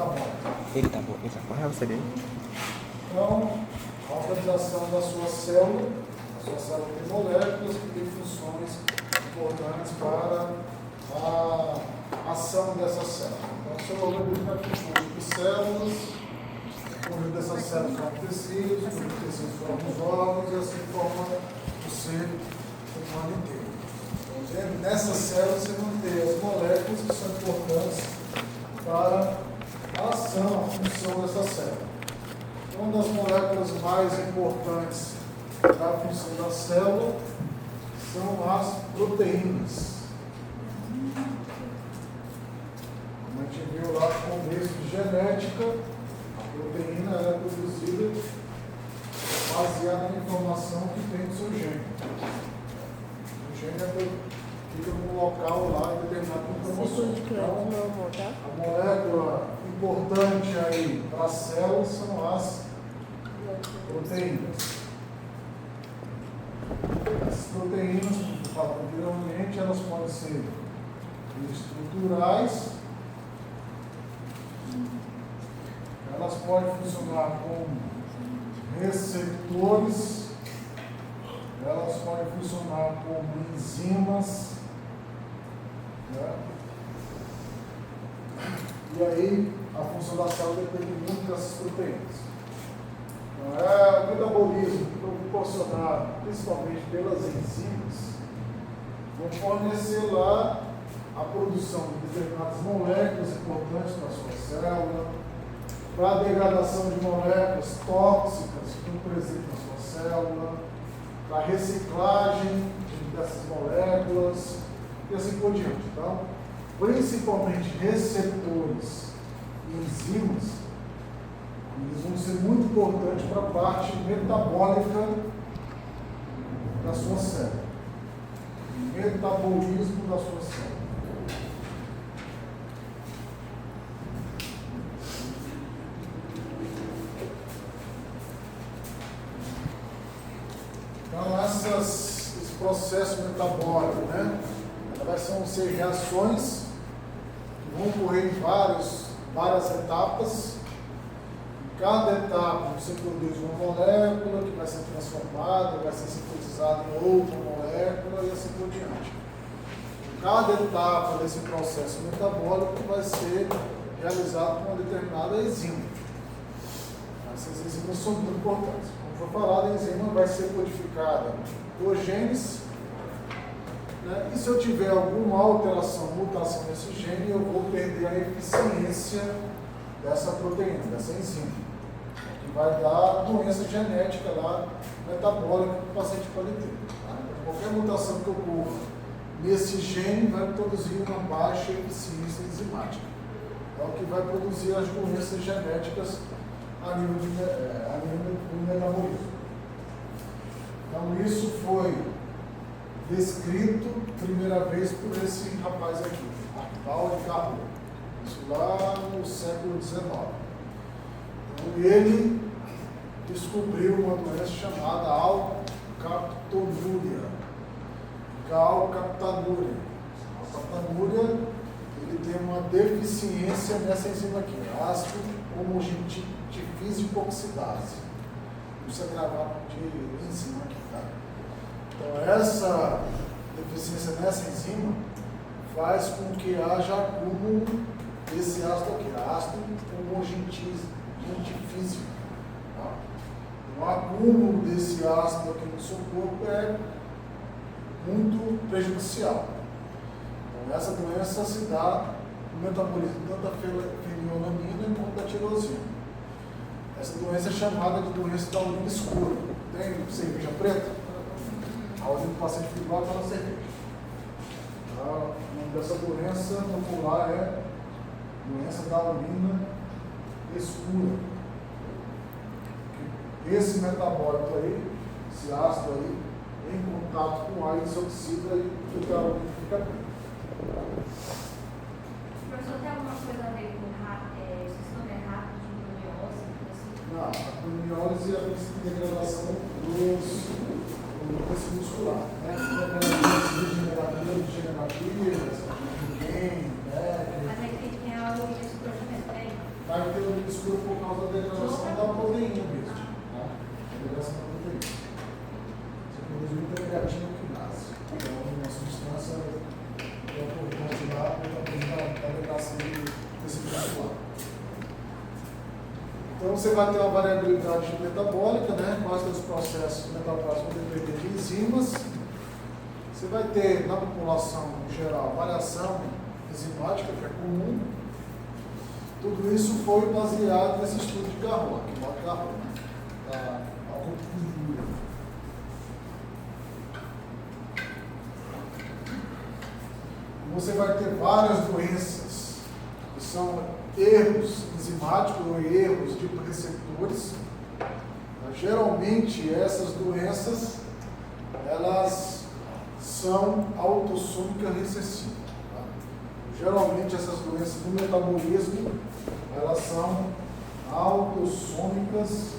metabólica. Eita, qual é você dele? Então, a organização da sua célula tem moléculas que têm funções importantes para a ação dessa célula. Então, o seu organismo é composto de células, o conjunto dessas células formam tecidos, o conjunto de tecidos formam os órgãos e assim forma o ser humano inteiro. Então, nessas células você vão ter as moléculas que são importantes para a ação, a função dessa célula. Uma das moléculas mais importantes para a função da célula são as proteínas. Como a gente viu lá no começo de genética, a proteína é produzida baseada na informação que tem do seu gene. O gene fica num local lá em determinado cromossomo. Então, a molécula importante aí para a célula são as proteínas. As proteínas, como eu falei anteriormente, elas podem ser estruturais, elas podem funcionar como receptores, elas podem funcionar como enzimas, né? E aí a função da célula depende muito dessas proteínas. O metabolismo proporcionado principalmente pelas enzimas vão fornecer lá a produção de determinadas moléculas importantes para a sua célula, para a degradação de moléculas tóxicas que estão presentes na sua célula, para a reciclagem dessas moléculas e assim por diante. Então, principalmente receptores e enzimas, eles vão ser muito importantes para a parte metabólica da sua célula. Metabolismo da sua célula. Então, esse processo metabólico, né? Elas vão ser reações que vão ocorrer em várias etapas. Em cada etapa você produz uma molécula que vai ser transformada, vai ser sintetizada em outra molécula e assim por diante. Cada etapa desse processo metabólico vai ser realizado com uma determinada enzima. Essas enzimas são muito importantes. Como foi falado, a enzima vai ser codificada por genes, né? E se eu tiver alguma alteração, mutação nesse gene, eu vou perder a eficiência dessa proteína, dessa enzima, que vai dar doença genética lá, metabólica que o paciente pode ter. Tá? Então, qualquer mutação que ocorra nesse gene vai produzir uma baixa eficiência enzimática. É o que vai produzir as doenças genéticas a nível do metabolismo. Então, isso foi descrito primeira vez por esse rapaz aqui, Archibald Carnot. Isso lá no século XIX. Então, ele descobriu uma doença chamada alcaptonúria. Alcaptanúria. Alcaptanúria, ele tem uma deficiência nessa enzima aqui, ácido homogentifise hipoxidase. Isso é gravado de enzima aqui, tá? Então, essa deficiência nessa enzima faz com que haja acúmulo desse ácido aqui, ácido homogentifísico. Tá? O acúmulo desse ácido aqui no seu corpo é muito prejudicial. Então, essa doença se dá no metabolismo tanto da fenilalanina quanto da tirosina. Essa doença é chamada de doença da urina escura. Tem cerveja preta? A urina do paciente fibril está na cerveja. O nome dessa doença popular é doença da urina escura. Esse metabólito aí, esse ácido aí, em contato com o ar, ele se oxida e fica preta. Professor, tem alguma coisa a ver com o sistema rápido de proteose? Não, a polimiólise é a princípio de degradação do tecido muscular. Né? Degenerativas, ninguém, Mas aí tem algo desse procedimento, tem? Vai vermelho escuro por causa da degradação da proteína mesmo. Tá? A degradação da proteína. Isso aqui é creatina quinase. Então, uma substância que é importante lá para a degradação do tecido muscular. Então, você vai ter uma variabilidade metabólica, né? Quais dos processos metabólicos vão depender de enzimas. Você vai ter, na população em geral, variação enzimática, que é comum. Tudo isso foi baseado nesse estudo de Garrod, que mostra Garrod, da acupuntura. Você vai ter várias doenças, que são erros enzimáticos ou erros de receptores. Geralmente, essas doenças, elas são autossômicas recessivas. Tá? Geralmente essas doenças do metabolismo, elas são autossômicas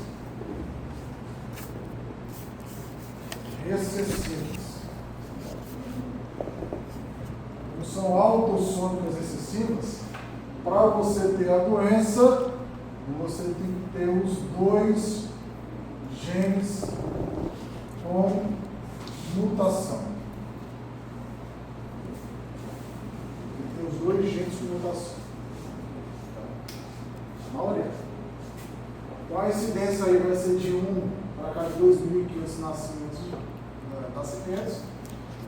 recessivas. Não são autossômicas recessivas, para você ter a doença, você tem que ter os dois genes com mutação. Tem os dois genes com mutação. A maioria. Então a incidência aí vai ser de 1 para cada 2.500 nascimentos.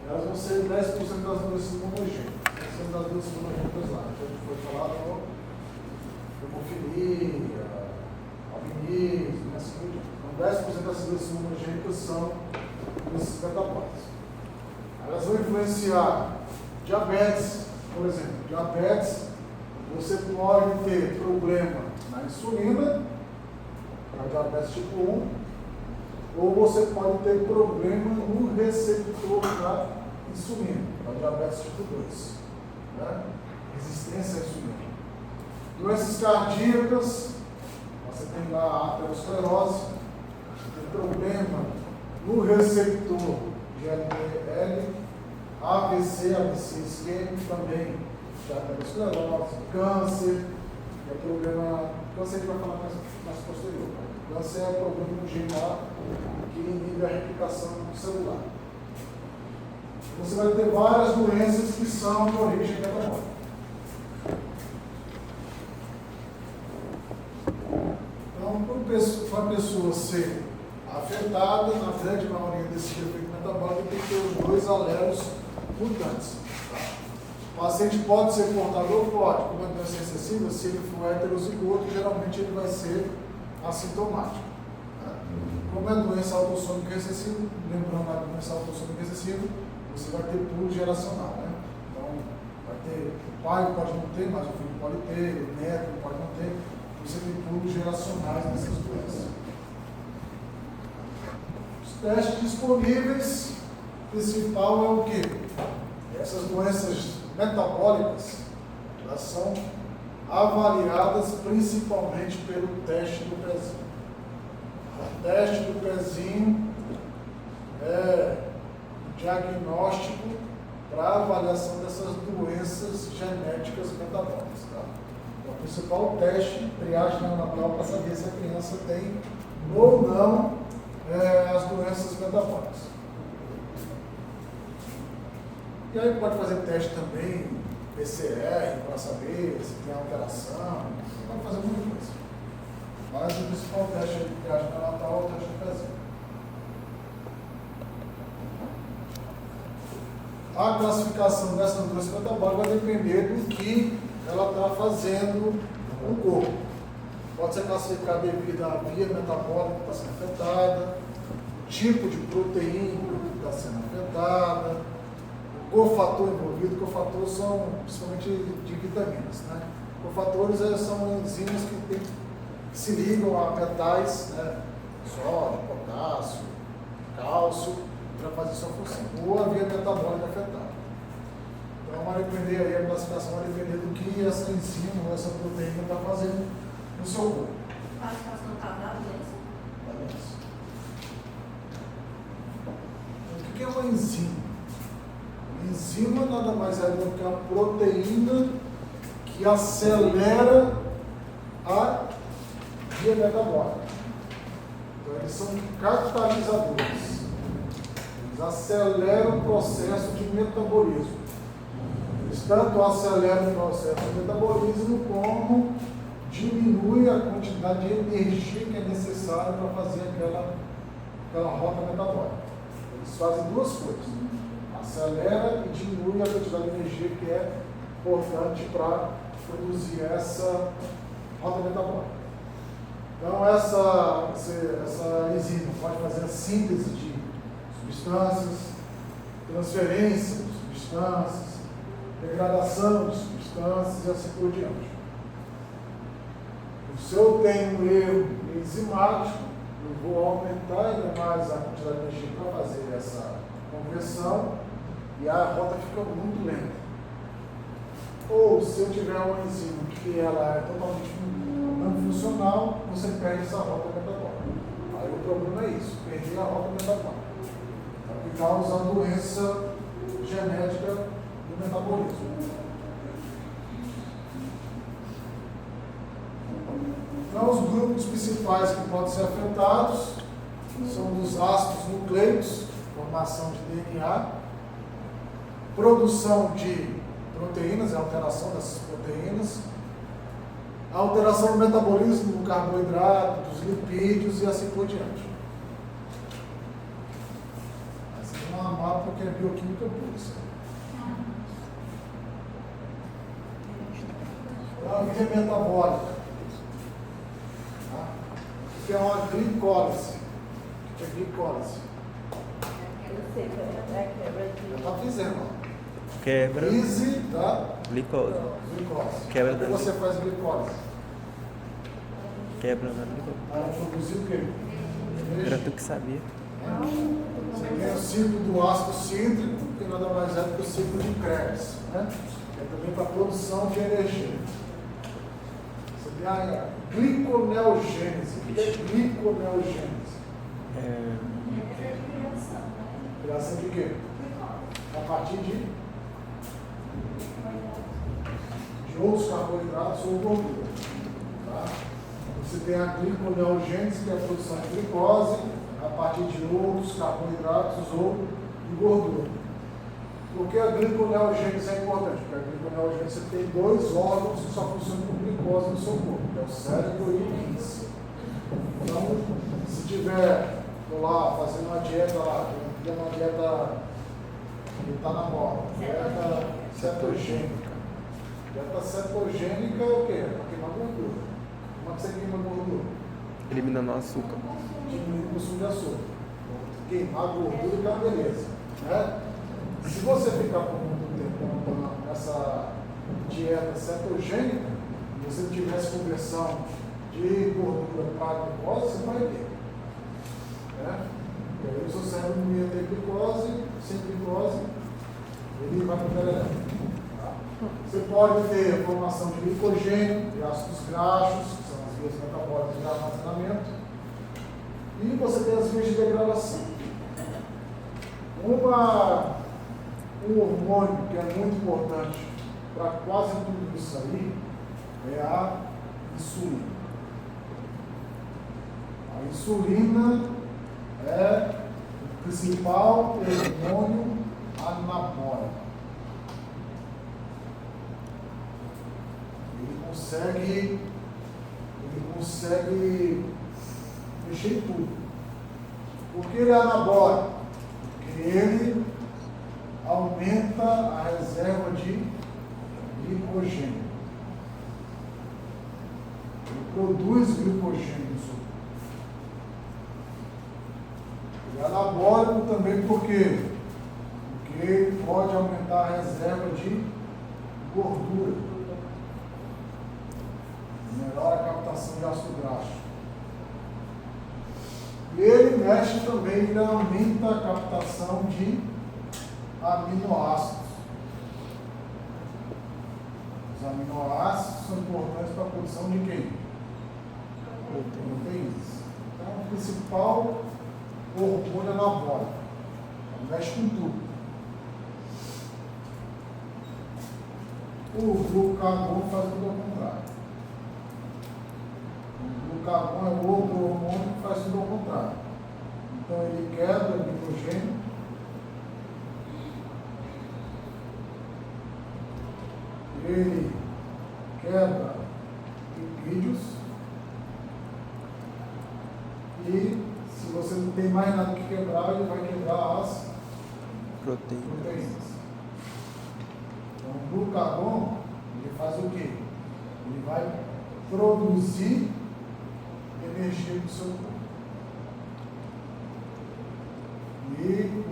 Elas vão ser 10% das doenças monogênicas. 10% das doenças monogênicas lá. Já foi falado hemofilia, albinismo, assim. Então 10% das doenças monogênicas são doenças metabólicas. Elas vão influenciar diabetes, por exemplo. Diabetes, você pode ter problema na insulina, para diabetes tipo 1, ou você pode ter problema no receptor da insulina, para diabetes tipo 2, né? Resistência à insulina. Doenças cardíacas, você tem lá a aterosclerose, tem problema no receptor de LDL, AVC isquêmico também, de aterosclerose, câncer, é problema. Câncer a gente vai falar mais posterior. Câncer é problema no gene lá que inibe a replicação celular. Você vai ter várias doenças que são de origem metabólica. Então, para a pessoa ser afetada, na grande maioria desses defeitos metabólicos, tem que ter os dois alelos mutantes. Tá? O paciente pode ser portador? Pode. Como é doença excessiva, se ele for heterozigoto, geralmente ele vai ser assintomático. Tá? Como é doença autossômica recessiva, lembrando a doença autossômica recessiva, você vai ter pulo geracional. Né? Então, vai ter, o pai pode não ter, mas o filho pode ter, o neto pode não ter. Você tem pulos geracionais nessas doenças. Os testes disponíveis, o principal é o quê? Essas doenças metabólicas, elas são avaliadas principalmente pelo teste do pezinho. O teste do pezinho é diagnóstico para avaliação dessas doenças genéticas metabólicas. Tá? Então, o principal teste, triagem neonatal, para saber se a criança tem ou não as doenças metabólicas. E aí pode fazer teste também, PCR, para saber se tem alteração, pode fazer muita coisa. Mas o principal teste de triagem neonatal é o teste do pezinho. A classificação dessa doença metabólica vai depender do que ela está fazendo no corpo. Pode ser classificada devido à via metabólica que está sendo afetada, o tipo de proteína que está sendo afetada, o cofator envolvido. Cofatores são principalmente de vitaminas. Né? Cofatores são enzimas que se ligam a metais, né? Sódio, potássio, cálcio, para fazer sua função, ou a via metabólica afetada. Então vai depender aí, a classificação vai depender do que essa enzima ou essa proteína está fazendo no seu corpo. Classificação da doença? Da doença. Então, o que é uma enzima? Uma enzima nada mais é do que uma proteína que acelera a energia metabólica. Então, eles são catalisadores. Eles aceleram o processo de metabolismo. Eles tanto aceleram o processo de metabolismo como diminuem a quantidade de energia que é necessária para fazer aquela rota metabólica. Eles fazem duas coisas: acelera e diminui a quantidade de energia que é importante para produzir essa rota metabólica. Então, essa enzima pode fazer a síntese de substâncias, transferência de substâncias, degradação de substâncias e assim por diante. Se eu tenho um erro enzimático, eu vou aumentar ainda mais a quantidade de energia para fazer essa conversão e a rota fica muito lenta. Ou se eu tiver uma enzima que ela é totalmente não funcional, você perde essa rota metabólica. Aí o problema é isso, perder a rota metabólica. É o que causa a doença genética do metabolismo. Então, os grupos principais que podem ser afetados são dos ácidos nucleicos, formação de DNA, produção de proteínas, a alteração dessas proteínas, a alteração do metabolismo do carboidrato, dos lipídios e assim por diante. Essa é uma mapa porque é bioquímica pura. Então, a via metabólica. Que é uma glicólise. O que é glicólise? Já está dizendo, ó. Quebra. Lise da Glicose. glicose. Quebra Como da você faz glicose? Quebra da glicose. Para produzir o quê? Era tu que sabia. Você tem o ciclo do ácido cítrico, que nada mais é do que o ciclo de Krebs, né? Que é também para a produção de energia. Você tem a gliconeogênese. O que é gliconeogênese? Criação de quê? A partir de outros carboidratos ou gordura. Tá? Você tem a gliconeogênese, que é a produção de glicose, a partir de outros carboidratos ou de gordura. Por que a gliconeogênese é importante? Porque a gliconeogênese tem dois órgãos que só funcionam com glicose no seu corpo, que é o cérebro e o rins. Então, se tiver, vou lá, fazendo uma dieta lá, tem uma dieta que está na moda, dieta cetogênica. Dieta cetogênica é o quê? É para queimar gordura. Como é que você queima gordura? Eliminando o açúcar. Diminuir o consumo de açúcar. Queimar gordura e tá beleza. Né? Se você ficar por muito tempo nessa dieta cetogênica, e você tivesse conversão de gordura para glicose, você vai ter. Né? E aí o seu cérebro não ia ter glicose, sem glicose, ele vai para o velerão. Tá? Você pode ter formação de glicogênio, de ácidos graxos, que são as vias metabólicas de armazenamento, e você tem as vias de degradação. Um hormônio que é muito importante para quase tudo isso aí é a insulina. A insulina é o principal hormônio anabólico. Ele consegue mexer em tudo. Por que ele é anabólico? Porque ele aumenta a reserva de glicogênio. Ele produz glicogênio no seu corpo. Ele é anabólico também por quê? Porque ele pode aumentar a reserva de gordura. Melhora a captação de ácido graxo. E ele mexe também, ele aumenta a captação de aminoácidos. Os aminoácidos são importantes para a produção de quem? Proteínas. Então, o principal hormônio anabólico. Ele mexe com tudo. O glucagon faz tudo ao contrário. O glucagon é outro hormônio que faz tudo ao contrário. Então ele quebra o glicogênio, ele quebra lipídios e se você não tem mais nada que quebrar, ele vai quebrar as proteínas. Então o glucagon, ele faz o quê? Ele vai produzir energia do seu corpo. E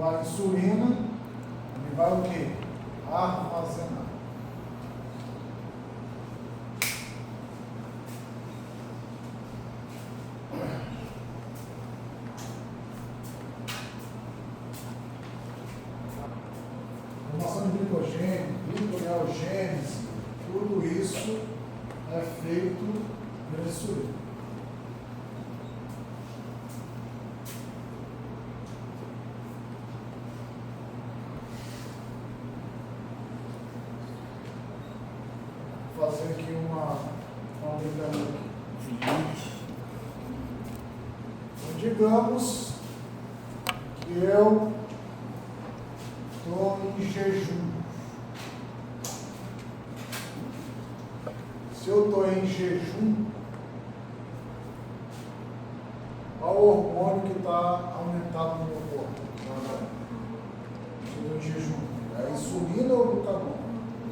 a insulina, ele vai o quê? Armazenar. Formação de glicogênio, gliconeogênese, tudo isso é feito pela insulina. Vou fazer aqui uma brincadeira aqui. Então, digamos que eu estou em jejum. Se eu estou em jejum, qual o hormônio que está aumentado no meu corpo? Se eu estou em jejum, é a insulina ou o glucagon?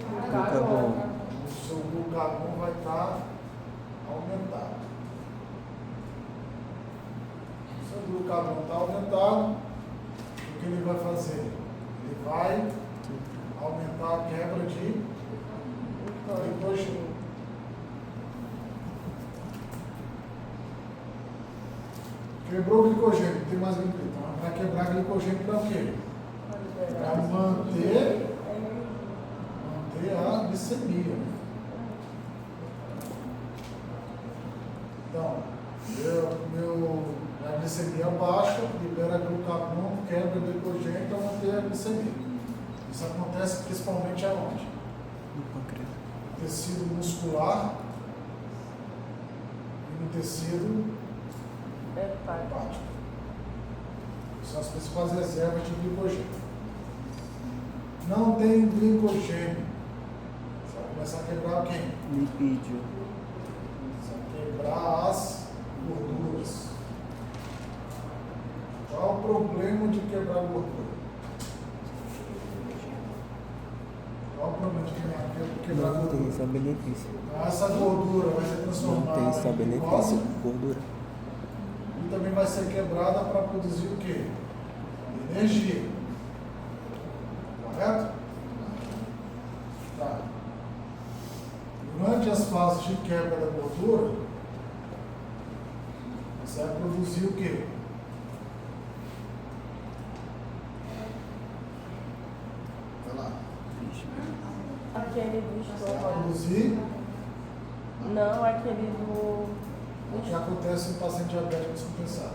Glucagon. O seu glucagon vai estar aumentado. Se o seu glucagon está aumentado, o que ele vai fazer? Ele vai aumentar a quebra de glicogênio. Quebrou o glicogênio, não tem mais glicogênio. Então, vai quebrar glicogênio para o quê? Para manter a glicemia. Então, a glicemia baixa, libera glucagon, quebra glicogênio para manter a glicemia. Isso acontece principalmente aonde? No pâncreas. No tecido muscular e no tecido hepático. São as principais reservas de glicogênio. Não tem glicogênio. Você vai começar a quebrar quem? Lipídio. Você vai quebrar as gorduras. Qual é o problema de quebrar gordura? Qual é o problema de quebrar Não gordura? tem só benefício. Essa gordura vai ser Não transformada tem só em benefício. glicose Gordura. e também vai ser quebrada para produzir o quê? Energia. Correto? Tá. Durante as fases de quebra da gordura, você vai produzir o quê? Vai lá. Aquele do Você vai estômago. produzir Não, aquele do. o que acontece no paciente diabético descompensado.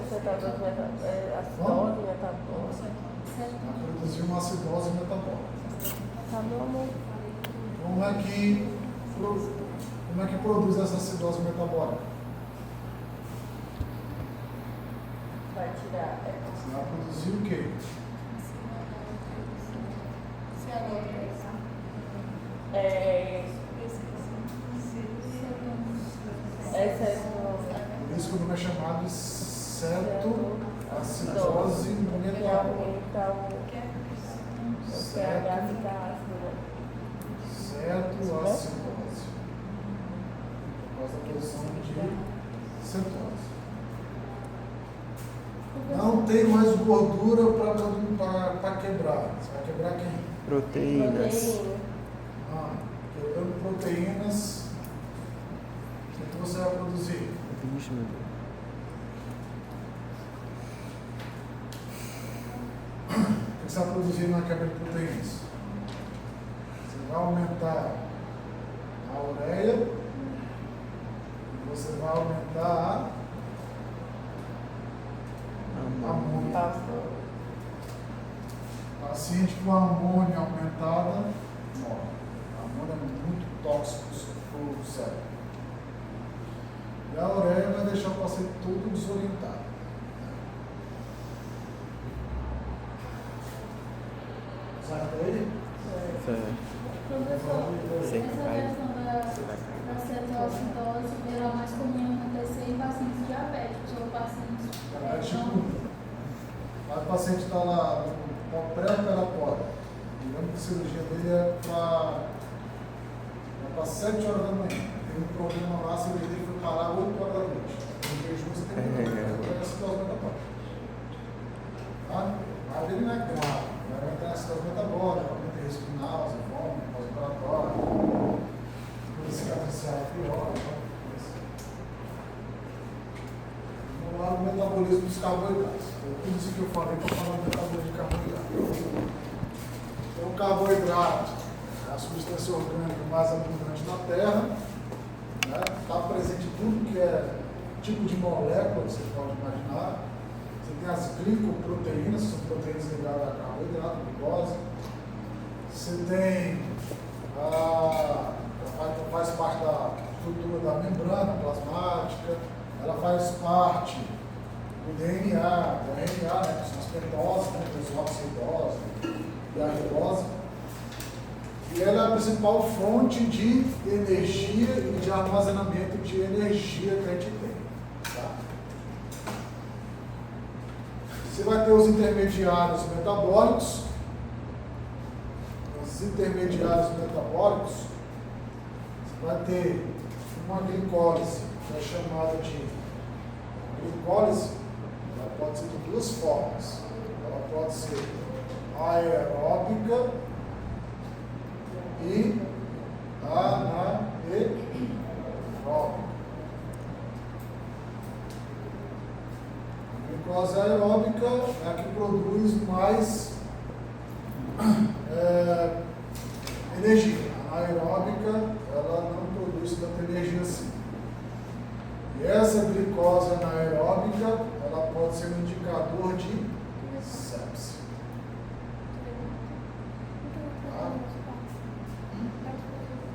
Você tá dando acidose, metabólica. Vai produzir uma acidose metabólica. Tá, meu amor? Como é que produz essa acidose metabólica? Vai tirar. Você vai produzir o quê? Essa é Por isso que o nome é chamado de cetoacidose metabólica. o pH fica ácido. Cetoacidose. Por causa da produção de cetose. Não tem mais gordura para quebrar. Você vai quebrar quem? Proteínas. Quebrando proteínas. O que você vai produzir? Vixe, meu Deus. O que você vai produzir na quebra de proteínas? Você vai aumentar a ureia e você vai aumentar a amônia. Paciente com amônia aumentada morre. A amônia é muito tóxico para o do cérebro. E a ureia vai deixar o paciente todo desorientado. Certo aí? Certo. Professor, Você essa vai- questão da cetoacidose é mais comum acontecer em pacientes diabéticos ou pacientes É tipo, não. o paciente está lá no pré-operatório. Digamos que a cirurgia dele é para 7 horas da manhã. Tem um problema lá, a cirurgia dele foi parar 8 horas da noite. Tem jejum, você tem que ter acidose metabólica. Tá? Mas ele não é grave. Vai entrar acidose metabólica, aumento respinal, vômito, pós-operatório, cicatricial pior. Vamos lá no metabolismo dos carboidratos. Tudo isso que eu falei para falar do metabolismo de carboidrato. Então, o carboidrato é a substância orgânica mais abundante na Terra. Está presente em tudo que é tipo de molécula que você pode imaginar. Você tem as glicoproteínas, que são proteínas ligadas a carboidrato, glicose. Você tem faz parte da estrutura da membrana plasmática, ela faz parte do DNA, do RNA, né, que são as pentoses, né, desoxidose e a rilose. E ela é a principal fonte de energia e de armazenamento de energia que a gente tem. Tá? Você vai ter os intermediários metabólicos. Os intermediários metabólicos, você vai ter uma glicólise, que é chamada de glicólise. Ela pode ser de duas formas. Ela pode ser aeróbica e anaeróbica. A glicose aeróbica é a que produz mais energia. A anaeróbica, ela não produz tanta energia assim. E essa glicose anaeróbica, ela pode ser um indicador de sepse. Tá?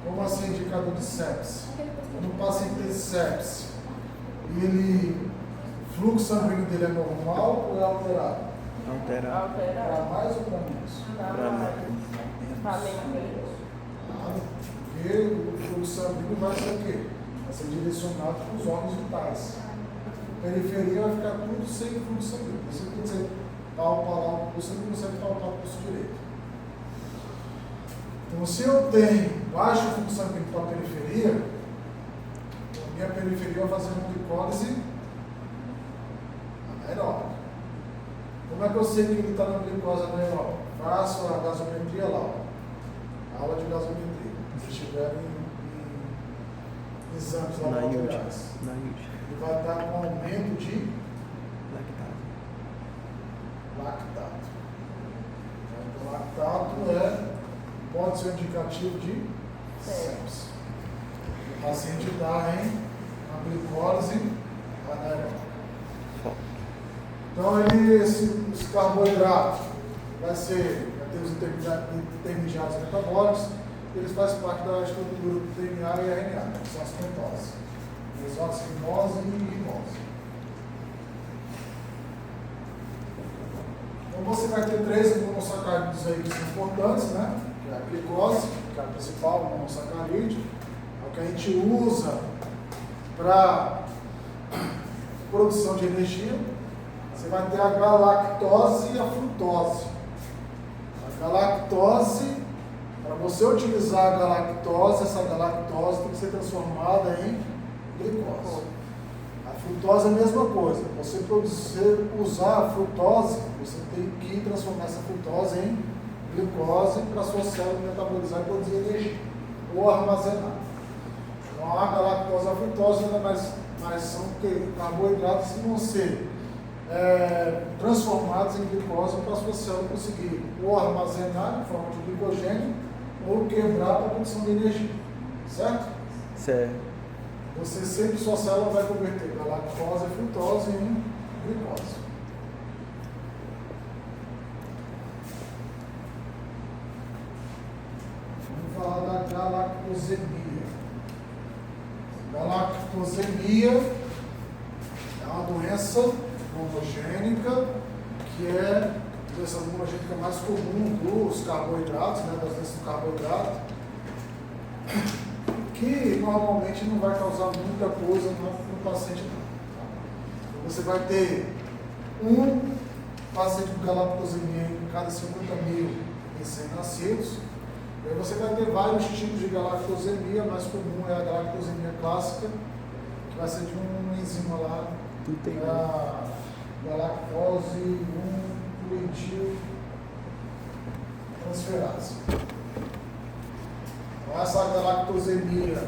Como assim indicador de sepse? Quando o paciente tem sepse, o fluxo sanguíneo dele é normal ou é alterado? Alterado. Para mais ou para menos? Pra mais. Para menos. Claro, porque o fluxo sanguíneo vai ser o quê? Vai ser direcionado para os órgãos vitais. A periferia vai ficar tudo sem fluxo sanguíneo. Por isso que você palpa lá o pulso, você não consegue palpar o pulso direito. Então, se eu tenho baixo fluxo sanguíneo para a periferia, a minha periferia vai fazer uma glicólise anaeróbica. Como é que eu sei que ele está na glicose anaeróbica? Faço a gasometria lá, a aula de gasometria. Se estiverem em exames Na IUD. laboratoriais. Ele vai estar com aumento de lactato. Então, lactato pode ser um indicativo de sepse. O paciente está em uma glicólise anaeróbica. Então, esse carboidrato vai ter os intermediários metabólicos, eles fazem parte da estrutura do DNA e RNA, que são as pentoses, desoxirribose e ribose. Então, você vai ter 3 monossacáridos aí que são importantes, né? Que é a glicose, que é a principal monossacarídeo, é o que a gente usa para produção de energia. Você vai ter a galactose e a frutose. A galactose, para você utilizar a galactose, essa galactose tem que ser transformada em glicose. A frutose é a mesma coisa. Você usar a frutose, você tem que transformar essa frutose em glicose para a sua célula metabolizar e produzir energia, ou armazenar. Então a galactose e a frutose nada mais são carboidratos que vão ser transformados em glicose para a sua célula conseguir ou armazenar em forma de glicogênio ou quebrar para a produção de energia. Certo? Certo. Você sempre, sua célula vai converter galactose e frutose em glicose. Vamos falar da galactosemia. Galactosemia é uma doença monogênica que é a doença monogênica mais comum dos carboidratos, né, das doenças do carboidrato, que normalmente não vai causar muita coisa no paciente. Não. Você vai ter um paciente com galactosemia em cada 50 mil recém-nascidos. E aí você vai ter vários tipos de galactosemia, mais comum é a galactosemia clássica, que vai ser de uma enzima lá, a galactose 1-metil transferase. Então, essa galactosemia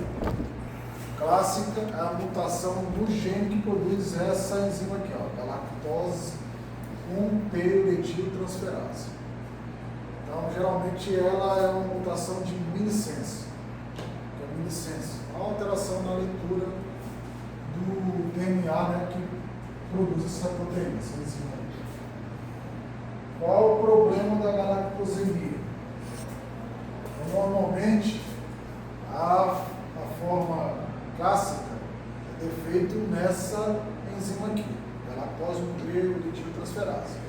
clássica é a mutação do gene que produz essa enzima aqui, ó, galactose 1-metil transferase. Então, geralmente, ela é uma mutação de milissense, que é milissense, uma alteração na leitura do DNA, né, que produz essa proteína, essa enzima. Qual o problema da galactosemia? Então, normalmente, a forma clássica é defeito nessa enzima aqui, galactose 1-metil transferase.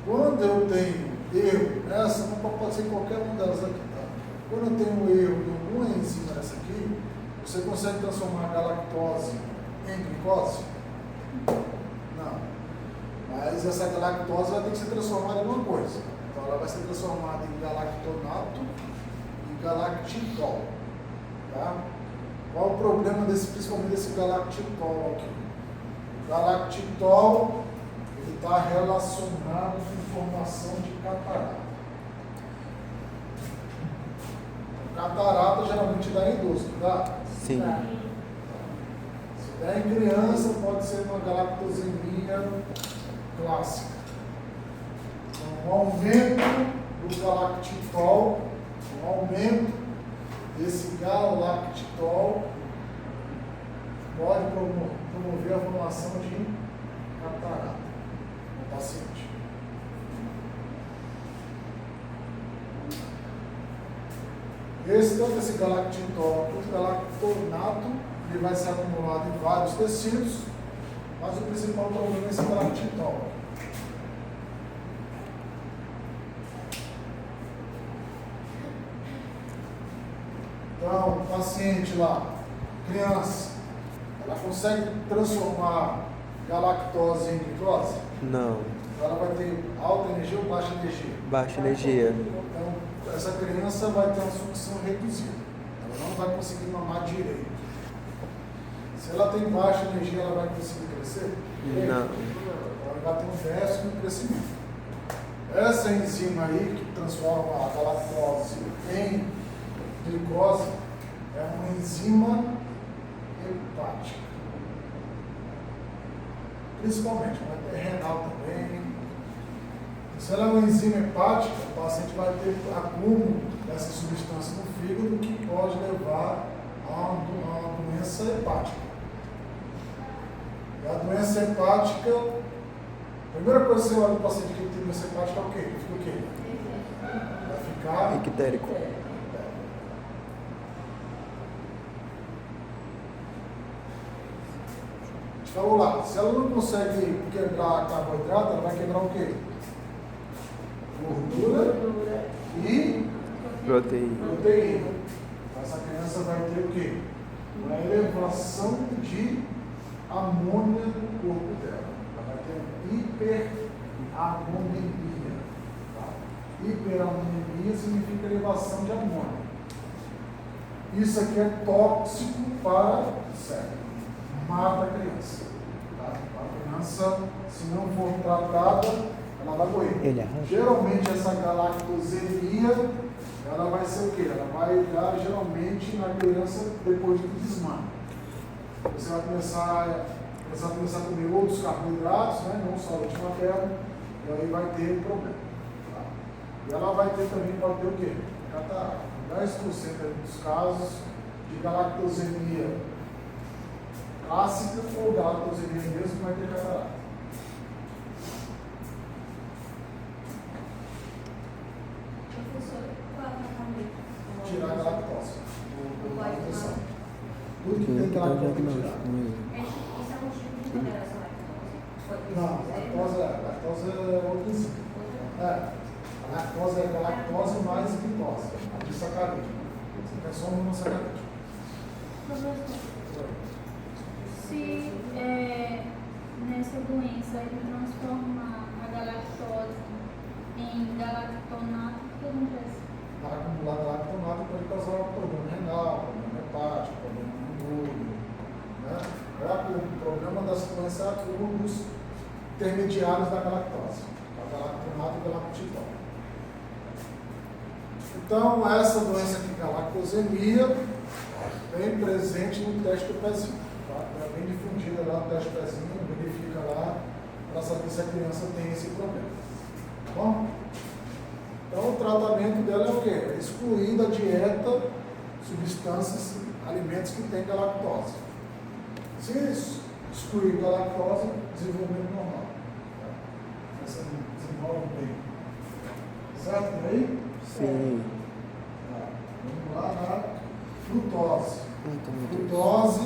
Quando eu tenho erro nessa, não pode ser qualquer uma delas aqui, tá? Quando eu tenho um erro de alguma enzima nessa aqui, você consegue transformar a galactose em glicose? Não. Mas essa galactose vai ter que ser transformada em uma coisa. Então ela vai ser transformada em galactonato e galactitol. Tá? Qual o problema principalmente desse galactitol aqui? O galactitol está relacionado com formação de catarata. Catarata geralmente dá em idoso, não dá? Sim. Se der em criança, pode ser uma galactosemia clássica. Então, um aumento do galactitol, um aumento desse galactitol pode promover a formação de catarata no paciente. Tanto esse galactitol quanto o galactonato, ele vai ser acumulado em vários tecidos, mas o principal problema é esse galactitol. Então, paciente lá, criança, ela consegue transformar galactose em glicose? Não. Ela vai ter alta energia ou baixa energia? Baixa energia. Então, essa criança vai ter uma sucção reduzida. Ela não vai conseguir mamar direito. Se ela tem baixa energia, ela vai conseguir crescer? Não. Ela vai ter um déficit no crescimento. Essa enzima aí, que transforma a galactose em glicose, é uma enzima hepática. Principalmente, vai ter renal também. Se ela é uma enzima hepática, o paciente vai ter acúmulo dessa substância no fígado que pode levar a uma doença hepática. E a doença hepática, a primeira coisa que você olha no paciente que tem doença hepática é o quê? Ele fica o quê? Vai ficar Ictérico. A gente falou lá, se ela não consegue quebrar carboidrato, ela vai quebrar o quê? Gordura e proteína. Essa criança vai ter o quê? Uma elevação de amônia no corpo dela. Ela vai ter hiperamonemia. Tá? Hiperamonemia significa elevação de amônia. Isso aqui é tóxico para o cérebro. Mata a criança. Tá? A criança, se não for tratada, ela vai morrer. Geralmente essa galactosemia, ela vai ser o quê? Ela vai dar geralmente na criança depois do desmame. Você vai começar a comer outros carboidratos, né? Não só leite materno, e aí vai ter problema. Tá? E ela vai ter também, pode ter o quê? Catarata. 10% dos casos de galactosemia clássica ou galactosemia mesmo vai ter catarata. Tirar a galactose da nutrição. Tudo que tem Tem que dar o galactose tem que tirar. diagnóstico mesmo. Isso é um tipo de intoleração à lactose? Pode Não, dizer? lactose é outro enzima. A lactose é galactose mais glicose, a disacarídeo. É só uma sacarídeo. Se nessa doença ele transforma a galactose em galactonato, o que acontece? Para acumular galactonato pode causar problema renal, problema hepático, problema no olho. Né? O problema das doenças é acúmulo dos intermediários da galactose, a galactonato e a galactitol. Então, essa doença aqui, galactosemia, bem presente no teste do pezinho. Tá? É bem difundida lá no teste do pezinho, verifica lá para saber se a criança tem esse problema. Tá bom? Então, o tratamento dela é o quê? É excluir da dieta substâncias, alimentos que têm galactose. Se excluir galactose, desenvolvimento normal. Tá? Essa desenvolve bem. Certo aí? Sim. Tá. Vamos lá na frutose. Então, meu Deus. Frutose,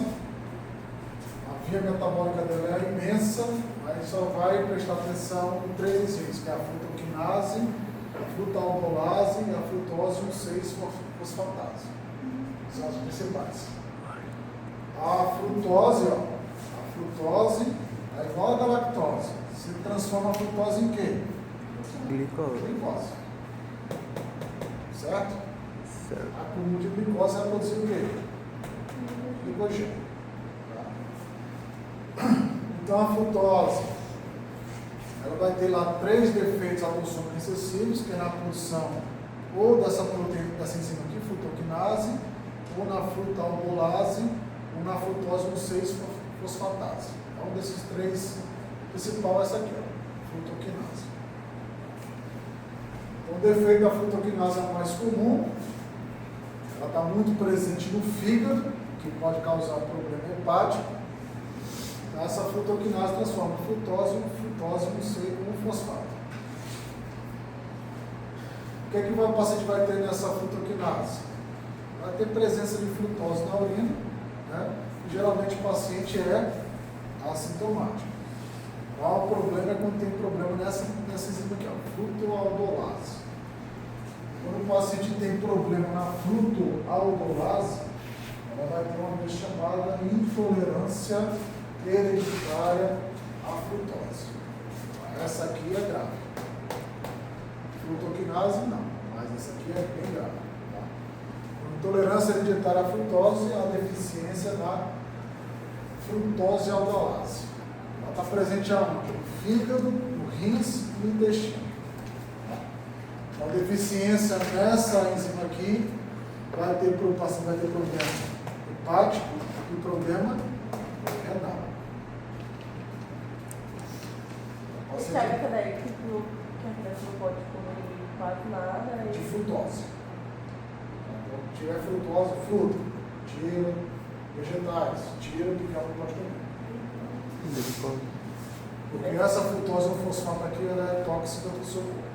a via metabólica dela é imensa, mas só vai prestar atenção em 3 enzimas, que é a frutoquinase, a frutaldolase e a frutose 1,6-fosfatase. São as principais. A frutose é igual a galactose. Se transforma a frutose em quê? Glicose. Glicose. Certo? Certo. Acúmulo de glicose vai produzir o quê? Glicogênio. Tá? Então a frutose, ela vai ter lá 3 defeitos autossômicos recessivos, que é na produção ou dessa proteína, dessa enzima aqui, frutoquinase, ou na frutaldolase, ou na frutose 1,6-fosfatase. Então, um desses 3 principal é essa aqui, ó, frutoquinase. Então, o defeito da frutoquinase é o mais comum. Ela está muito presente no fígado, que pode causar problema hepático. Então, essa frutoquinase transforma frutose em frutose 1,6-fosfato. O que é que o paciente vai ter nessa frutoquinase? Vai ter presença de frutose na urina, né? Geralmente o paciente é assintomático. O problema é quando tem problema nessa enzima aqui, ó, frutoaldolase. Quando o paciente tem problema na frutoaldolase, ela vai ter uma coisa chamada intolerância hereditária à frutose. Essa aqui é grave. Frutoquinase não, mas essa aqui é bem grave. Tá? Intolerância hereditária à frutose é a deficiência da frutose aldolase. Ela está presente aonde? No fígado, no rins e no intestino. Tá? Então, deficiência nessa enzima aqui o paciente vai ter problema hepático e problema renal. Você acha que daí que a criança não pode comer quase nada? De frutose. Então, tiver frutose, fruta, tira, vegetais, tira porque ela não pode comer. Glicose. Porque essa frutose no fosfato aqui ela é tóxica para o seu corpo.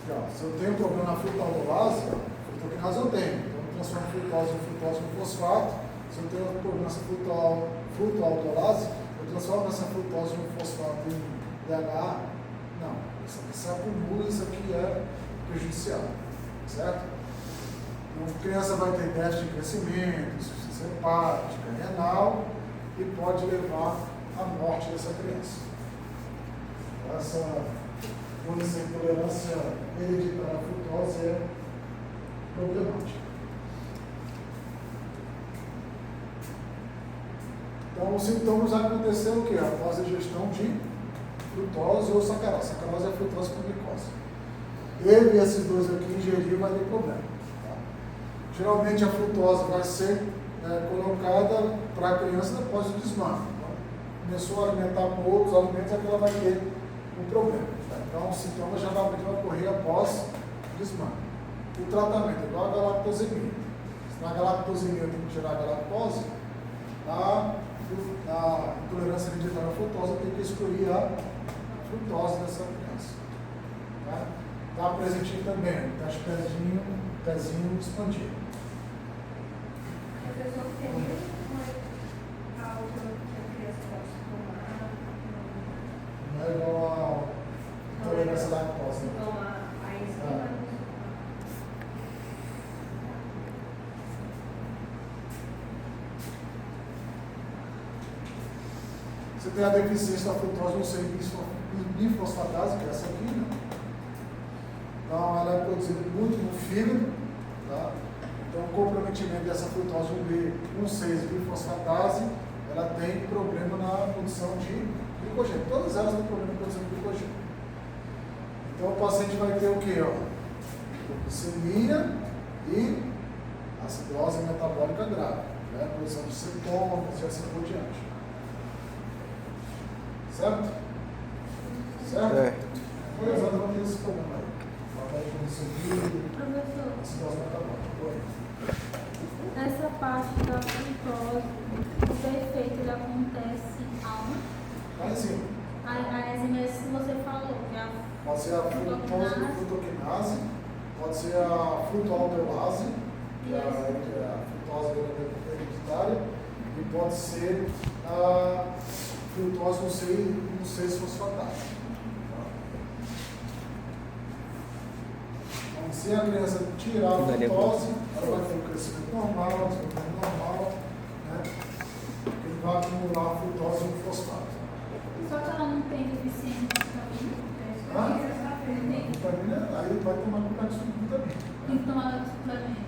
Aqui, ó, se eu tenho problema na frutaldolase, frutoquinase eu tenho. Então eu transformo frutose no fosfato. Se eu tenho problema nessa frutaldolase, eu transformo essa frutose no fosfato em DHA. Não, isso aqui se acumula, isso aqui é prejudicial. Certo? Então a criança vai ter déficit de crescimento, insuficiência hepática, renal e pode levar à morte dessa criança. Essa intolerância hereditária à frutose é problemática. Então, os sintomas aconteceram o quê? Após a ingestão de frutose ou sacarose. Sacarose é frutose com glicose. Ele e esses dois aqui ingerir vai ter problema. Tá? Geralmente a frutose vai ser colocada para a criança depois do desmame. Então, começou a alimentar com outros alimentos, é que ela vai ter um problema. Tá? Então, os sintomas geralmente vão ocorrer após o desmame. O tratamento é igual a galactosemia. Se na galactosemia tem que tirar a galactose, na intolerância hereditária à frutose tem que excluir a frutose dessa criança. Está presentinho também, está pezinho expandido. A pessoa que tem Você tem a deficiência da frutose 1,6-bifosfatase, que é essa aqui, né? Então, ela é produzida muito no fígado, tá? Então, o comprometimento dessa frutose 1,6-bifosfatase, ela tem problema na produção de glicogênio. Todas elas têm problema na produção de glicogênio. Então, o paciente vai ter o quê? Hipoglicemia e acidose metabólica grave, né? Produção de sintomas e assim por diante. Certo? Certo? Foi exatamente esse problema aí. Professor, Acidose metabólica. Oi. essa parte da frutose, o defeito ele acontece aonde? Lá em cima. As enzimas que você falou, que é a Pode ser a frutoquinase, pode ser a frutoaldeolase, que é a frutose hereditária, e pode ser a frutose no 6-fosfatase. Então, se a criança tirar a frutose, ela vai ter um crescimento normal, desenvolvimento normal, né? Ele vai acumular a frutose no fosfato. Só que ela não tem deficiência de vitamina. Vitamina, aí ele vai tomar complexo de vitamina. Tem que tomar suplemento.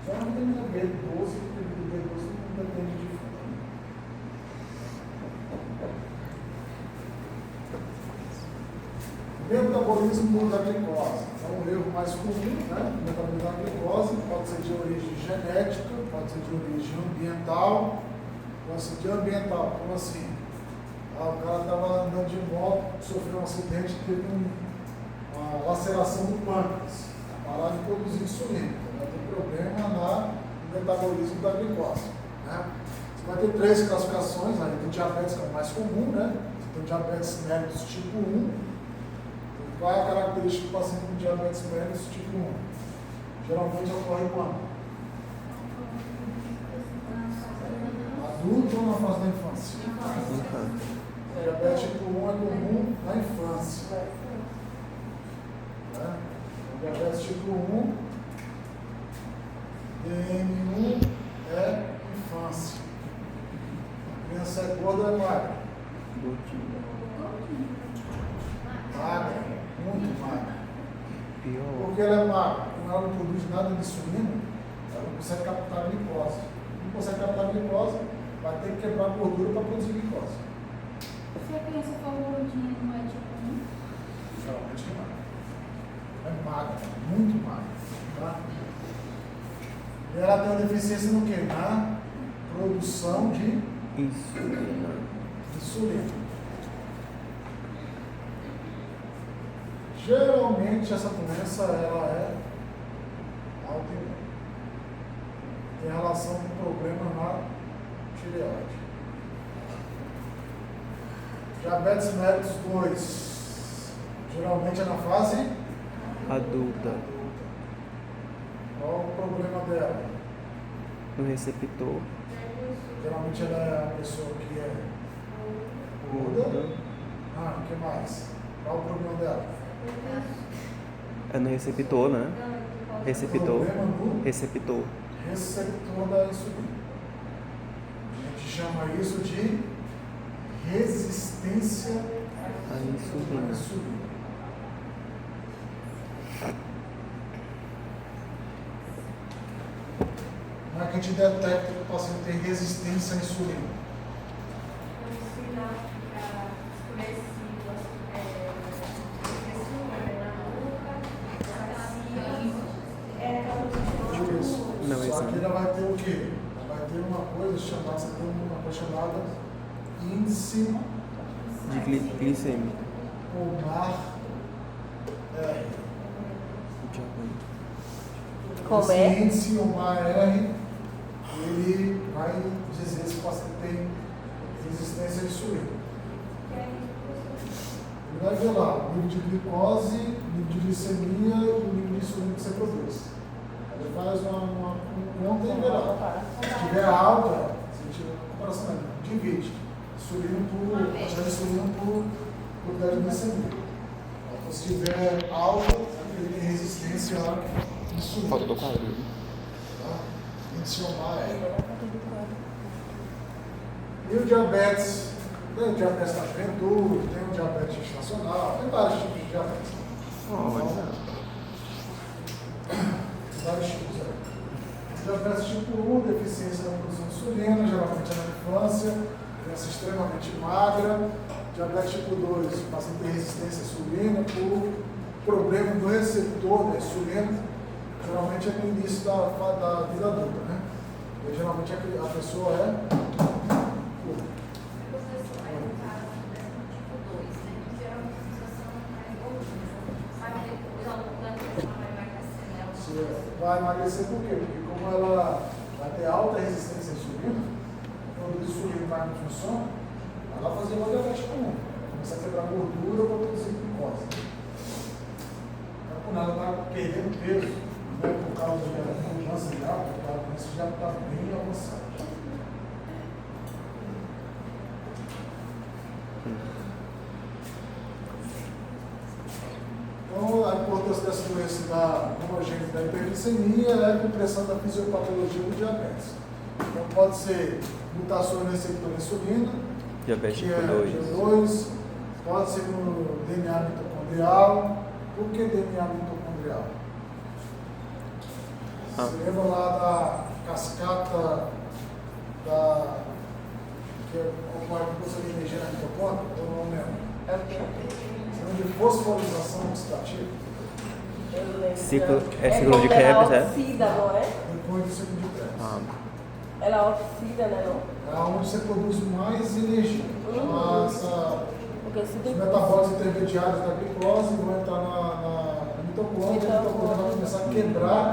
Só a vitamina B12, porque o B12 não depende de vitamina. Metabolismo da glicose. Então, o erro mais comum, né? O metabolismo da glicose pode ser de origem genética, pode ser de origem ambiental. Pode ser de ambiental, como assim? O cara estava andando de moto, sofreu um acidente, teve uma laceração do pâncreas, parar de produzir insulina. Então, tem problema no metabolismo da glicose. Né? Você vai ter 3 classificações, aí do diabetes, que é o mais comum, né? Você tem o diabetes mellitus tipo 1. Então, qual é a característica do paciente com diabetes mellitus tipo 1? Geralmente ocorre quando? Adulto ou na fase da infância? Diabetes tipo 1 é comum na infância. Né? Diabetes tipo 1, DM1 é infância. A criança é gorda ou é magra? Magra, muito magra. Por que ela é magra? Como ela não produz nada de insulina, ela não consegue captar glicose. Não consegue captar glicose, vai ter que quebrar a gordura para produzir glicose. Se a criança for gordinha, não é tipo 1? Geralmente é magra. É magra, muito magra. Tá? E ela tem uma deficiência no quê? Na produção de insulina. Geralmente essa doença ela é autoimune. Tem relação com problema na tireoide. Diabetes mellitus 2, geralmente é na fase Adulta. Qual o problema dela? No receptor. Geralmente ela é a pessoa que é gorda. O que mais? Qual o problema dela? É no receptor, né? Receptor. Problema no Receptor. receptor da insulina. A gente chama isso de resistência A à insulina. insulina. Como é que a gente detecta que o paciente tem resistência à insulina? Não, Só esse que ela vai ter o quê? Ela vai ter uma coisa chamada índice de glicemia. pulmonar R. Como Esse é? índice OMAR-R, ele vai dizer se o paciente tem resistência à insulina. Ele vai ver lá o nível de glicose, o nível de glicemia e o nível de insulina que você produz. Ele faz uma conta e verá. Se tiver alta, se tiver comparação, divide. Insulina por quantidade de insulina por quantidade de glicemia. Então, se tiver alta, ele tem resistência à insulina. Falta do quadro. Tá? mencionar E o diabetes, tem o diabetes na juventude, tem o diabetes gestacional, tem vários tipos de diabetes. Vários tipos aí. Diabetes tipo 1, deficiência na produção de insulina, geralmente é na infância, criança extremamente magra. Diabetes tipo 2, o paciente tem resistência à insulina por problema do receptor da insulina, geralmente é no início da vida adulta, né? E geralmente a pessoa é. Professor, aí no caso tipo 2, né? Que geralmente as pessoas são mais gorduras, mas depois ao longo da vida ela vai emagrecer, né? Você vai emagrecer por quê? Porque como ela vai ter alta resistência à insulina, quando a insulina vai em função, ela vai fazer uma diabetes comum. Começar a quebrar gordura para produzir glicose. Então, quando ela está perdendo peso, né, por causa da mudança de hábito, a doença já está bem avançada. Então, a importância dessa doença da homogênese da hiperglicemia é a compreensão da fisiopatologia do diabetes. Então, pode ser mutações no receptor da insulina, Diabetes que tipo é 2. tipo 2, pode ser no DNA mitocondrial. Por que DNA mitocondrial? Você lembra lá da cascata que ocorre com a energia na mitocôndria? Eu não lembro. É o quê? De fosforização oxidativa. Eu lembro. Ciclo de quando Krebs, ela é? oxida, não é? Depois do ciclo de Krebs. Ela oxida, né? Não? É onde você produz mais energia. Porque se Os tem metabólitos intermediários da glicose vão entrar na mitocôndria, a mitocôndria vai começar a quebrar,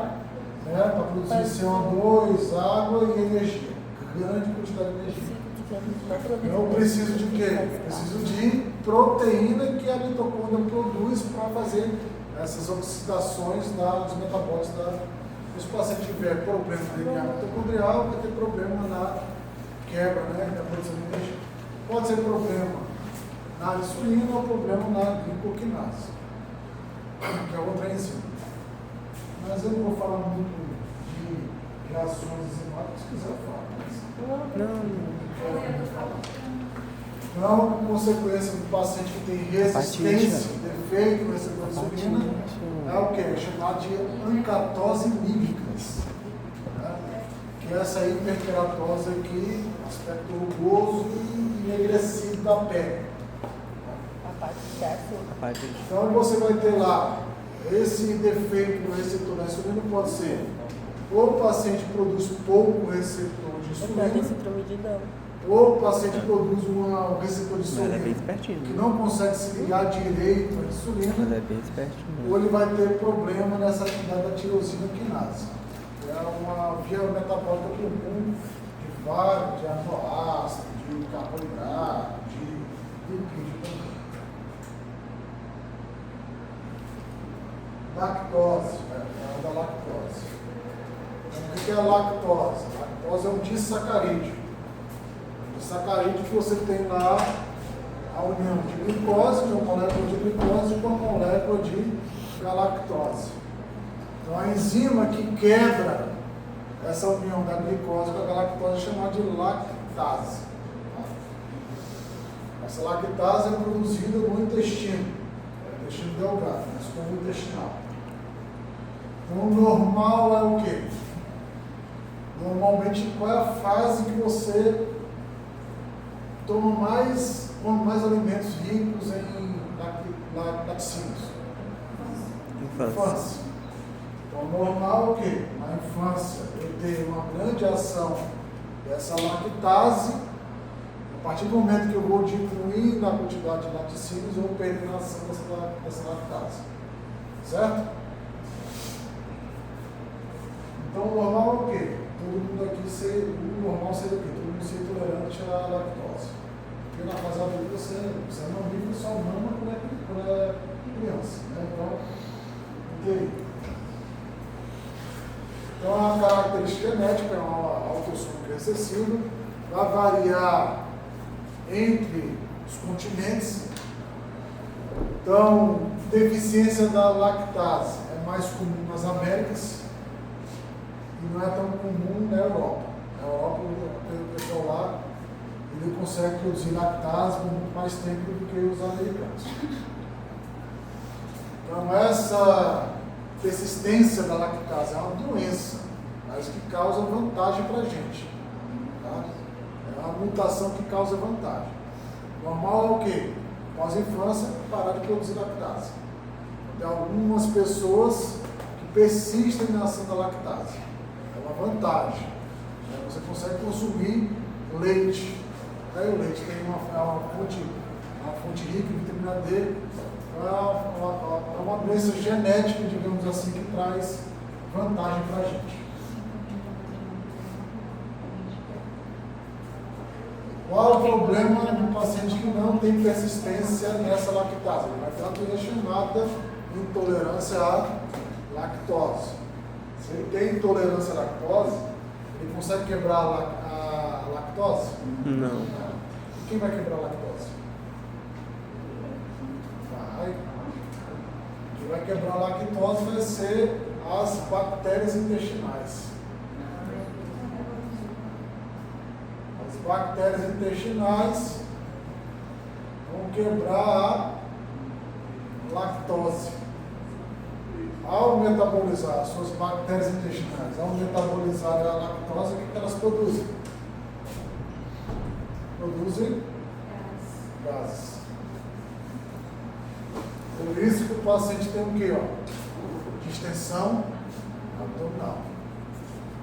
né, para produzir CO2, água e energia. Grande quantidade de energia. Eu preciso de quê? Preciso de proteína que a mitocôndria produz para fazer essas oxidações dos metabólitos da. Se o paciente tiver problema na DNA mitocondrial, vai ter problema na quebra, né, da produção de energia. Pode ser problema na insulina ou problema na glicoquinase, que é outra enzima. Mas eu não vou falar muito de reações enzimáticas, se quiser falar. Então, consequência do paciente que tem resistência, defeito no receptor de insulina, é o que? É chamado de ancatose mímicas. Né? Que é essa hiperkeratose aqui, aspecto rugoso e enegrecido da pele. a parte certa. Então, você vai ter lá esse defeito no receptor da insulina, pode ser ou o paciente produz pouco receptor de insulina, ou o paciente produz um receptor de Ela é bem insulina espertinho. que não consegue se ligar direito à insulina, Ela é bem espertinho. ou ele vai ter problema nessa atividade da tirosina quinase. É uma via metabólica comum de vários, de aminoácidos, de carboidrato, de lipídio. Lactose, é da lactose. Então, o que é a lactose? A lactose é um disacarídeo. Um disacarídeo que você tem lá a união de glicose, de uma molécula de glicose, com uma molécula de galactose. Então, a enzima que quebra essa união da glicose com a galactose é chamada de lactase. Essa lactase é produzida no intestino delgado, mas como intestinal. Então, o normal é o quê? Normalmente, qual é a fase que você come mais alimentos ricos em laticínios? Infância. Então, normal é o quê? Na infância, eu tenho uma grande ação dessa lactase. A partir do momento que eu vou diminuir na quantidade de laticínios, eu vou perder a ação dessa lactase. Certo? Então, o normal é o quê? Todo mundo aqui o normal seria o quê? Todo mundo ser intolerante à lactose. Porque na fase adulta você é mamífero, só mama quando é criança. Né? Então, a característica genética é uma autossômica recessiva, vai variar entre os continentes. Então, deficiência da lactase é mais comum nas Américas, e não é tão comum na Europa. Na Europa, o pessoal lá, ele consegue produzir lactase por muito mais tempo do que os americanos. Então, essa persistência da lactase é uma doença, mas que causa vantagem para a gente. Tá? É uma mutação que causa vantagem. Normal é o quê? Após a infância, parar de produzir lactase. Tem algumas pessoas que persistem na ação da lactase. É uma vantagem. Você consegue consumir leite. Aí o leite tem uma fonte rica em vitamina D. É uma doença genética, digamos assim, que traz vantagem para a gente. Qual o problema do paciente que não tem persistência nessa lactase? Ele vai ter uma coisa chamada intolerância à lactose. Se ele tem intolerância à lactose, ele consegue quebrar a lactose? Não. E quem vai quebrar a lactose? Quem vai quebrar a lactose vai ser as bactérias intestinais. As bactérias intestinais vão quebrar a lactose. Ao metabolizar suas bactérias intestinais, ao metabolizar a lactose, o que elas produzem? Produzem gases. Por isso que o paciente tem o quê? Distensão abdominal.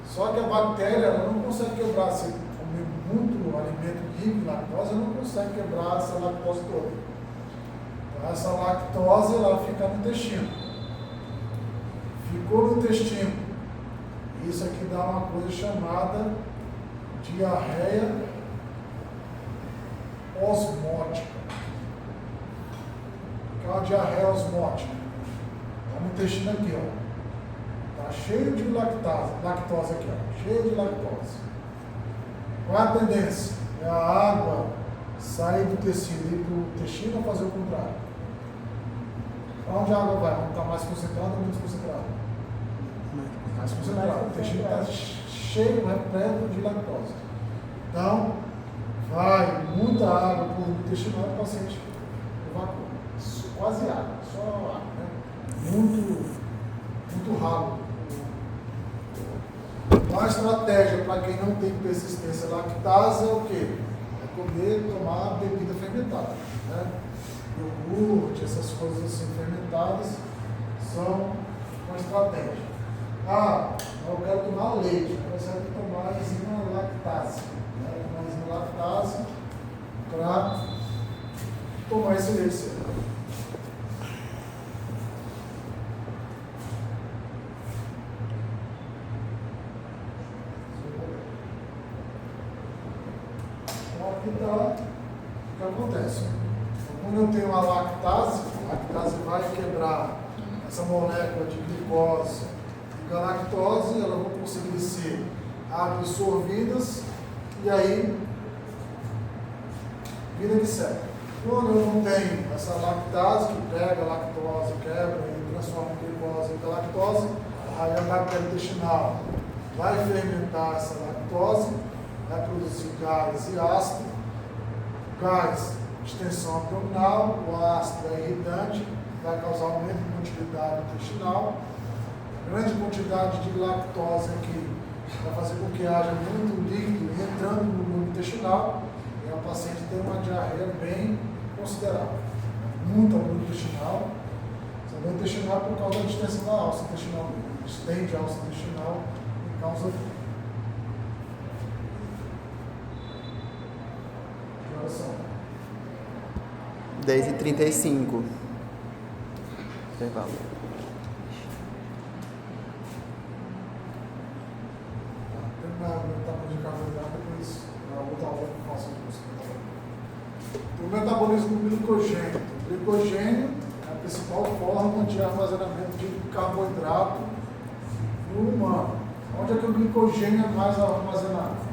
Só que a bactéria ela não consegue quebrar, se comer muito alimento rico em lactose, ela não consegue quebrar essa lactose toda. Então, essa lactose ela fica no intestino. Ficou no intestino. Isso aqui dá uma coisa chamada diarreia osmótica. Que é uma diarreia osmótica. Está no intestino aqui, ó. Está cheio de lactose aqui, ó. Cheio de lactose. Qual é a tendência? É a água sair do tecido e ir para o intestino ou fazer o contrário? Para onde a água vai? Vamos estar mais concentrada ou menos concentrada? Mais concentrada. O intestino está cheio, repleto de lactose. Então, vai muita água para o intestino e o paciente evacua. Quase água, só água, né? Muito ralo. Então, a estratégia para quem não tem persistência à lactase é o quê? É tomar bebida fermentada, né? Iogurte, essas coisas assim fermentadas são uma estratégia. Eu quero tomar leite, você vai tomar a enzima lactase. Né? Uma enzima lactase para tomar esse leite cedo. Então aqui está o que acontece. Quando eu tenho a lactase vai quebrar essa molécula de glicose e galactose, elas vão conseguir ser absorvidas e aí vida que segue. Quando eu não tenho essa lactase que pega a lactose, quebra e transforma em glicose em galactose, aí a bactéria intestinal vai fermentar essa lactose, vai produzir gás e ácido. Gás, distensão abdominal, o ácido é irritante, vai causar aumento de motilidade intestinal. Grande quantidade de lactose aqui vai fazer com que haja muito líquido entrando no mundo intestinal e a paciente tem uma diarreia bem considerável. Muita dor intestinal. Essa dor intestinal é por causa da distensão da alça intestinal. Estende a alça intestinal e causa dor. Que horas são? 10h35. Intervalo. Terminar o metabolismo de carboidrato, depois na outra aula eu faço o metabolismo do glicogênio. O glicogênio é a principal forma de armazenamento de carboidrato no humano. Onde é que o glicogênio é mais armazenado?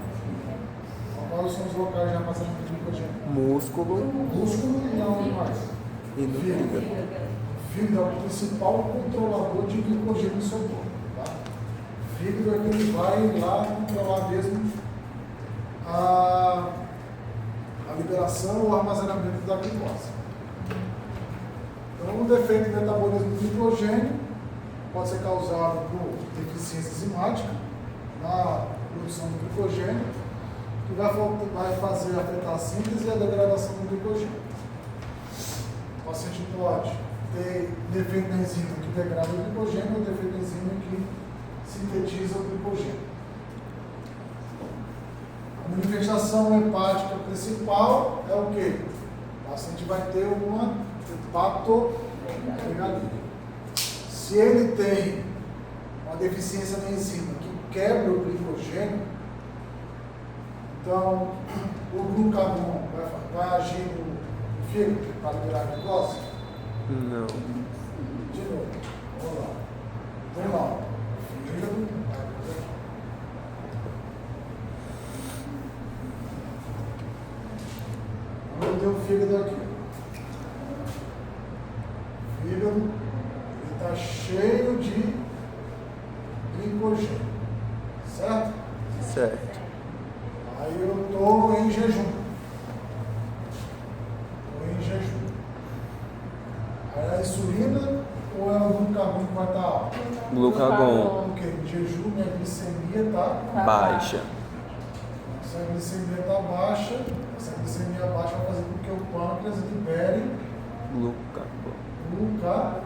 Quais são os locais de armazenamento de glicogênio? Músculo E aonde mais? e no fígado. O fígado é o principal controlador de glicogênio no seu corpo. Tá? fígado é que ele vai lá controlar mesmo a liberação ou armazenamento da glicose. Então, o defeito do metabolismo do glicogênio pode ser causado por deficiência enzimática na produção do glicogênio, que vai fazer afetar a síntese e a degradação do glicogênio. O paciente pode ter defeito na enzima que degrada o glicogênio ou defeito na enzima que sintetiza o glicogênio. A manifestação hepática principal é o quê? O paciente vai ter uma hepatomegalia. Se ele tem uma deficiência na enzima que quebra o glicogênio, então o glucagon vai agir no fígado para liberar a glicose? Não. De novo, vamos lá. Vamos lá. Fígado. Eu tenho o fígado aqui. O fígado está cheio de glicogênio. Certo? Certo. Aí eu estou em jejum. Estou em jejum. Aí a insulina ou é o glucagon que vai estar alto? Glucagon. Porque em jejum minha glicemia está Baixa. Se a glicemia está baixa, essa glicemia baixa vai fazer com que o pâncreas libere Glucagon. glucagon.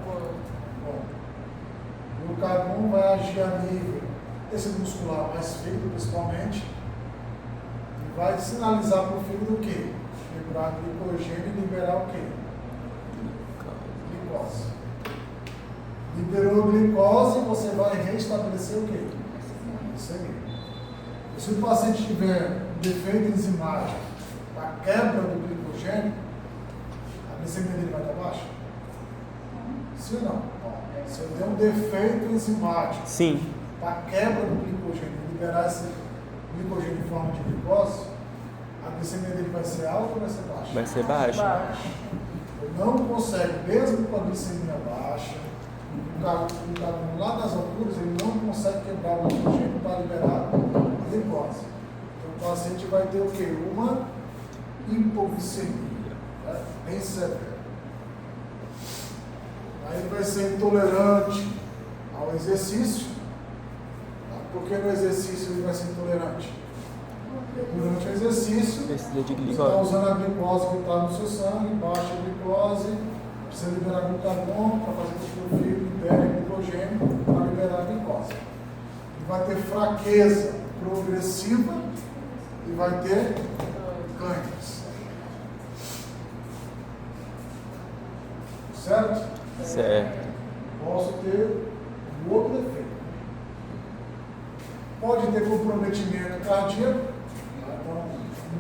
O glucagon vai agir a nível tecido muscular, mais fígado principalmente, e vai sinalizar para o fígado o quê? Liberar glicogênio e liberar o quê? Glicose. Liberou glicose, você vai restabelecer o quê? Glicemia. Se o paciente tiver defeito enzimático da quebra do glicogênio, a glicemia dele vai estar baixa? Sim ou não? Se eu der um defeito enzimático Sim. da quebra do glicogênio, liberar esse glicogênio em forma de glicose, a glicemia dele vai ser alta ou vai ser baixa? Vai ser baixa. Ele não consegue, mesmo com a glicemia baixa, o glucagon lá nas alturas, ele não consegue quebrar o glicogênio para liberar a glicose. Então o paciente vai ter o quê? Uma hipoglicemia, né? Bem severa. Aí ele vai ser intolerante ao exercício. Tá? Por que no exercício ele vai ser intolerante? Durante o exercício, Precisa de você está glicose. usando a glicose que está no seu sangue, baixa a glicose, precisa liberar glucagon para fazer com que o fígado libere glicogênio para liberar a glicose. Ele vai ter fraqueza progressiva e vai ter cãibras. Certo? Certo. Posso ter um outro defeito. Pode ter comprometimento cardíaco. Então,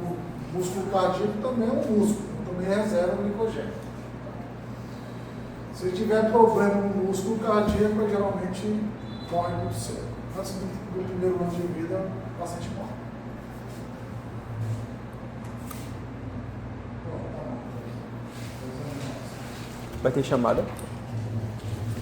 o músculo cardíaco também é um músculo, também reserva o glicogênio. Se tiver problema no músculo cardíaco, geralmente morre muito cedo. Antes do primeiro ano de vida, o paciente morre. Vai ter chamada?